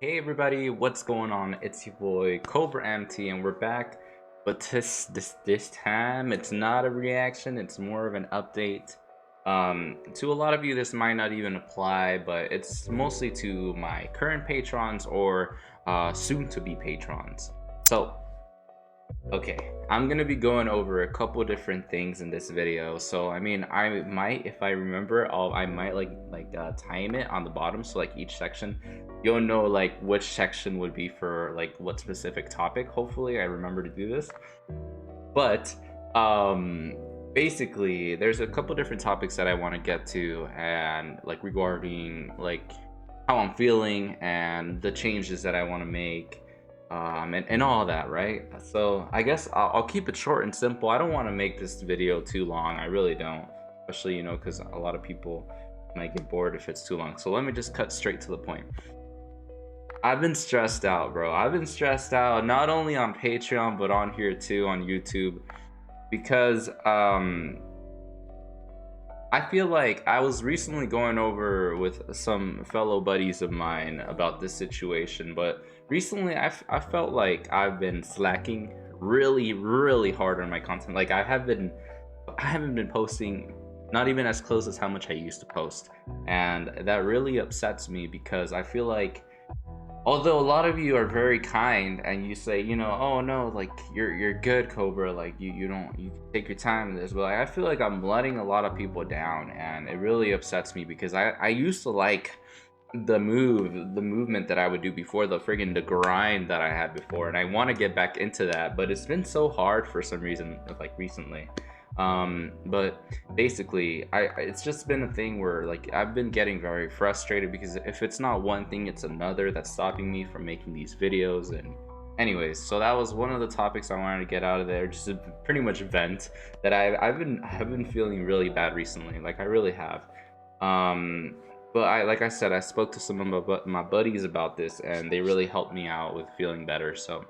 Hey everybody, what's going on? It's your boy CobraMT and we're back. But this time it's not a reaction, it's more of an update. To a lot of you this might not even apply, but it's mostly to my current patrons or soon to be patrons. So okay, I'm gonna be going over a couple different things in this video. So I mean, I might, if I remember, I might time it on the bottom, so like each section, you'll know like which section would be for like what specific topic. Hopefully, I remember to do this. But basically, there's a couple different topics that I want to get to, and like regarding like how I'm feeling and the changes that I want to make and all that, right? So I guess I'll keep it short and simple. I don't want to make this video too long. I really don't, especially, you know, because a lot of people might get bored if it's too long. So let me just cut straight to the point. I've been stressed out, bro. I've been stressed out not only on Patreon but on here too, on YouTube, because I feel like I was recently going over with some fellow buddies of mine about this situation, but recently I felt like I've been slacking really hard on my content. Like I haven't been posting not even as close as how much I used to post, and that really upsets me because I feel like although a lot of you are very kind and you say, you know, oh no, like you're good, Cobra, like you don't, you take your time in this, but like, I feel like I'm letting a lot of people down, and it really upsets me because I used to like the movement that I would do before, the grind that I had before, and I want to get back into that, but it's been so hard for some reason, like recently. But basically it's just been a thing where like I've been getting very frustrated because if it's not one thing, it's another that's stopping me from making these videos. And anyways, so that was one of the topics I wanted to get out of there, just to pretty much vent that I've been feeling really bad recently, like I really have. But like I said, I spoke to some of my buddies about this and they really helped me out with feeling better. So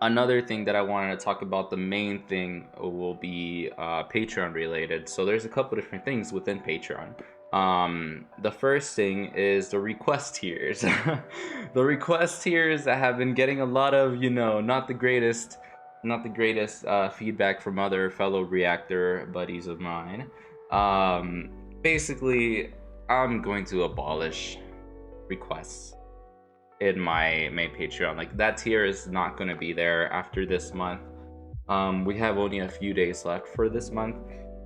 another thing that I wanted to talk about, the main thing will be Patreon related. So there's a couple different things within Patreon. The first thing is the request tiers. The request tiers that have been getting a lot of, you know, not the greatest feedback from other fellow reactor buddies of mine. Basically, I'm going to abolish requests in my main Patreon. Like that tier is not going to be there after this month. We have only a few days left for this month,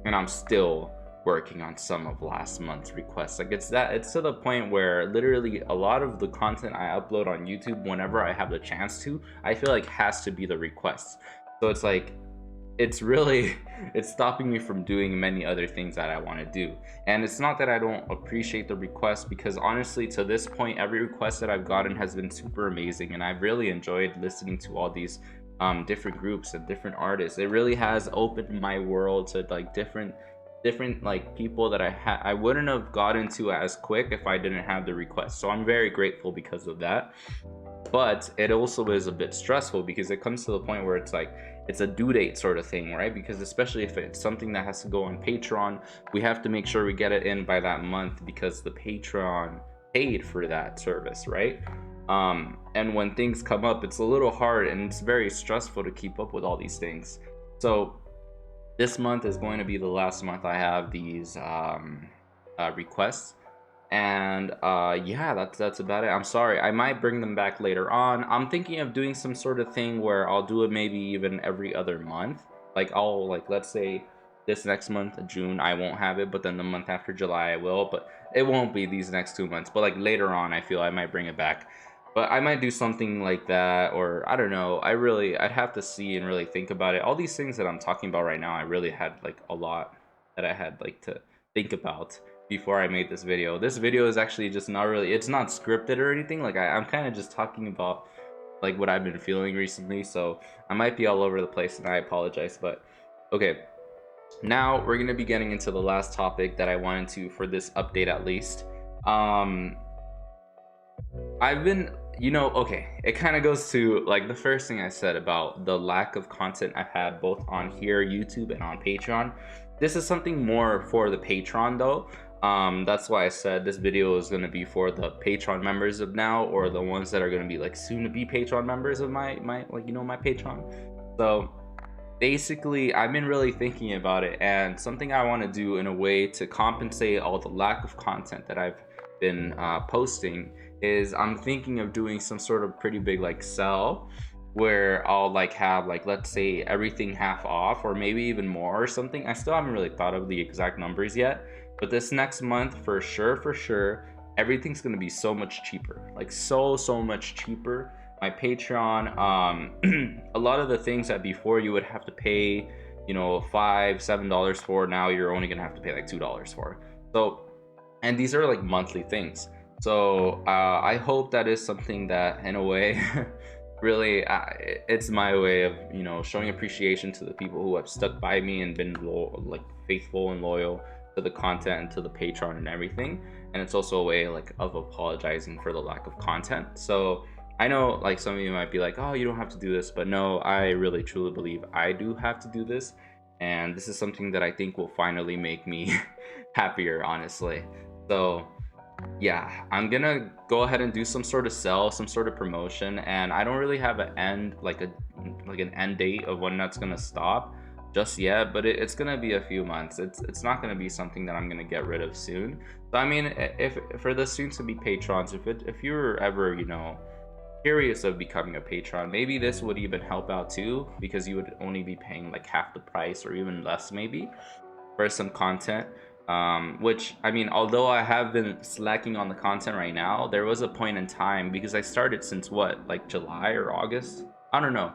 and I'm still working on some of last month's requests. Like it's to the point where literally a lot of the content I upload on YouTube, whenever I have the chance to, I feel like has to be the requests. So it's like it's stopping me from doing many other things that I want to do. And it's not that I don't appreciate the request, because honestly to this point every request that I've gotten has been super amazing, and I've really enjoyed listening to all these different groups and different artists. It really has opened my world to like different like people that I wouldn't have gotten to as quick if I didn't have the request. So I'm very grateful because of that. But it also is a bit stressful because it comes to the point where it's like it's a due date sort of thing, right? Because especially if it's something that has to go on Patreon, we have to make sure we get it in by that month because the Patreon paid for that service, right? And when things come up, it's a little hard and it's very stressful to keep up with all these things. So this month is going to be the last month I have these requests. And yeah, that's about it. I'm sorry, I might bring them back later on. I'm thinking of doing some sort of thing where I'll do it maybe even every other month. Like I'll, like, let's say this next month, June, I won't have it, but then the month after, July, I will. But it won't be these next 2 months, but like later on I feel I might bring it back. But I might do something like that, or I don't know. I'd have to see and really think about it. All these things that I'm talking about right now, I really had like a lot that I had like to think about before I made this video. This video is actually just not really, it's not scripted or anything. Like I'm kind of just talking about like what I've been feeling recently, so I might be all over the place and I apologize. But okay, now we're gonna be getting into the last topic that I wanted to, for this update at least. I've been, you know, okay, it kind of goes to like the first thing I said about the lack of content I've had both on here, YouTube, and on Patreon. This is something more for the Patreon though. That's why I said this video is going to be for the Patreon members of now, or the ones that are going to be like soon to be Patreon members of my like, you know, my Patreon. So basically, I've been really thinking about it, and something I want to do in a way to compensate all the lack of content that I've been posting is I'm thinking of doing some sort of pretty big like sell where I'll like have like, let's say, everything half off, or maybe even more or something. I still haven't really thought of the exact numbers yet, but this next month for sure everything's gonna be so much cheaper, like so much cheaper. My Patreon, a lot of the things that before you would have to pay, you know, $5-7 for, now you're only gonna have to pay like $2 for. So, and these are like monthly things. So I hope that is something that, in a way, really, it's my way of, you know, showing appreciation to the people who have stuck by me and been like faithful and loyal to the content and to the Patreon and everything. And it's also a way like of apologizing for the lack of content. So I know like some of you might be like, oh, you don't have to do this, but no, I really truly believe I do have to do this, and this is something that I think will finally make me happier, honestly. So yeah, I'm gonna go ahead and do some sort of sell, some sort of promotion, and I don't really have an end, like an end date of when that's gonna stop just yet, but it's gonna be a few months. It's not gonna be something that I'm gonna get rid of soon. So I mean, if for the soon to be patrons, if you're ever, you know, curious of becoming a patron, maybe this would even help out too, because you would only be paying like half the price or even less maybe for some content. Which, I mean, although I have been slacking on the content right now, there was a point in time, because I started since what, like July or August, I don't know,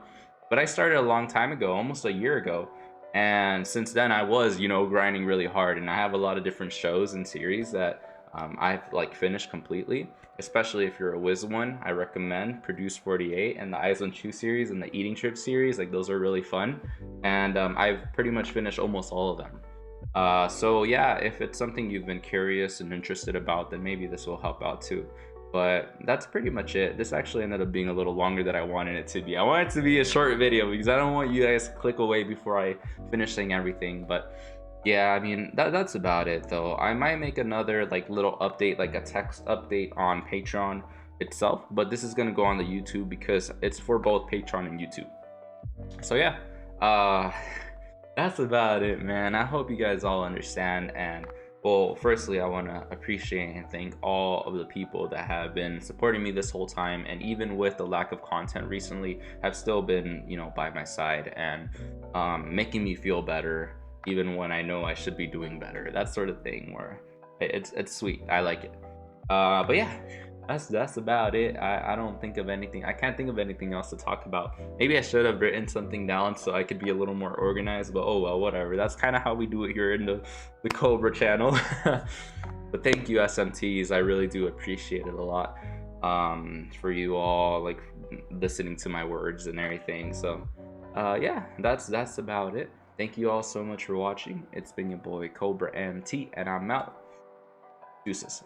but I started a long time ago, almost a year ago, and since then I was, you know, grinding really hard, and I have a lot of different shows and series that I've like finished completely. Especially if you're a Wiz one, I recommend Produce 48 and the Eyes on Chew series and the Eating Trip series. Like, those are really fun, and I've pretty much finished almost all of them. So yeah, if it's something you've been curious and interested about, then maybe this will help out too. But that's pretty much it. This actually ended up being a little longer than I wanted it to be. I want it to be a short video because I don't want you guys to click away before I finish saying everything. But yeah, I mean, that's about it though. I might make another like little update, like a text update on Patreon itself, but this is gonna go on the YouTube because it's for both Patreon and YouTube. So yeah, uh that's about it, man. I hope you guys all understand. And well, firstly, I want to appreciate and thank all of the people that have been supporting me this whole time, and even with the lack of content recently, have still been, you know, by my side and making me feel better even when I know I should be doing better. That sort of thing, where it's sweet. I like it. But yeah, that's about it. I don't think of anything. I can't think of anything else to talk about. Maybe I should have written something down so I could be a little more organized, but oh well, whatever. That's kind of how we do it here in the Cobra channel. But thank you, SMTs. I really do appreciate it a lot. For you all like listening to my words and everything. So yeah, that's about it. Thank you all so much for watching. It's been your boy CobraMT, and I'm out. Deuces.